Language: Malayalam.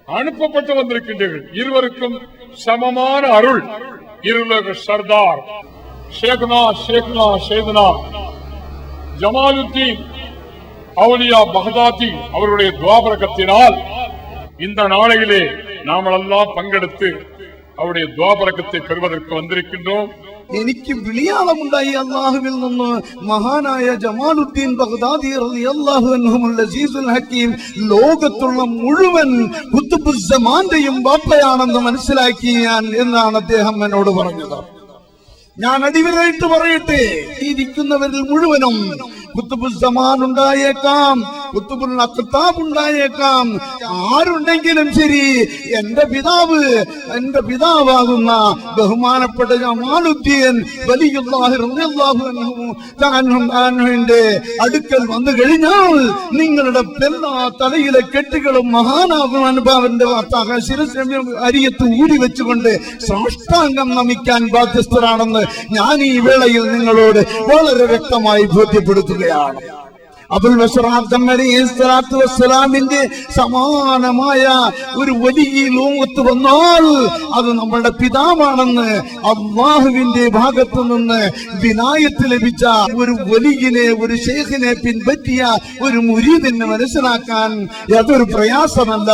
அனுப்பப்பட்டு வந்திருக்கின்றீர்கள். இருவருக்கும் சமமான அருள். இருளக சர்தார் ஷேக்னா ஜமாலுத்தீன் அவுலியா பகதாதி அவருடைய துவாபரகத்தினால் இந்த நாளையிலே நாமெல்லாம் பங்கெடுத்து அவருடைய துவாபரகத்தை பெறுவதற்கு വന്നിരിക്കുന്നோம். എനിക്ക് വിളിയാളമുണ്ടായി അള്ളാഹുവിൽ നിന്ന്. മഹാനായ ജമാലുദ്ദീൻ ബഗ്ദാദി റളിയല്ലാഹു അൻഹുൽ അസീസുൽ ഹക്കീം ലോകത്തുള്ള മുഴുവൻ ഖുത്ബുസ്സമാന്റെയും ബാപ്പയാണെന്ന് മനസ്സിലാക്കി ഞാൻ എന്നാണ് അദ്ദേഹം എന്നോട് പറഞ്ഞത്. ഞാൻ അടിവരായിട്ട് പറയട്ടെ, ഇരിക്കുന്നവരിൽ മുഴുവനും ഖുത്ബുസ്സമാൻ ഉണ്ടായേക്കാം, ഖുത്ബുൽ അഖ്താബ് ഉണ്ടായേക്കാം. ആരുണ്ടെങ്കിലും ശരി, എന്റെ പിതാവാകുന്ന ബഹുമാനപ്പെട്ട ജമാലുദ്ദീൻ വലിയുല്ലാഹി റളിയല്ലാഹു അൻഹുവിന്റെ അടുക്കൽ വന്നു കഴിഞ്ഞാൽ നിങ്ങളുടെ എല്ലാ തലയിലെ കെട്ടുകളും മഹാനാവിന്റെ ശിരസിനെ അരിയത്ത് ഊരി വെച്ചുകൊണ്ട് സാഷ്ടാംഗം നമിക്കാൻ ബാധ്യസ്ഥരാണെന്ന് ഞാൻ ഈ വേളയിൽ നിങ്ങളോട് വളരെ വ്യക്തമായി ബോധ്യപ്പെടുത്തുകയാണ്. അബുൽ ബശർ ആദം അലൈഹിസ്സലാത്തു വസ്സലാമിന്റെ സമാനമായ ഒരു വലിയ ലോകത്ത് വന്നാൽ അത് നമ്മുടെ പിതാവാണെന്ന് അല്ലാഹുവിന്റെ ഭാഗത്തു നിന്ന് വിനായത്ത് ലഭിച്ച ഒരു വലിയനെ, ഒരു ശൈഖിനെ പിൻപറ്റിയ ഒരു മുരീദിനെ മനസ്സിലാക്കാൻ യാതൊരു പ്രയാസമല്ല.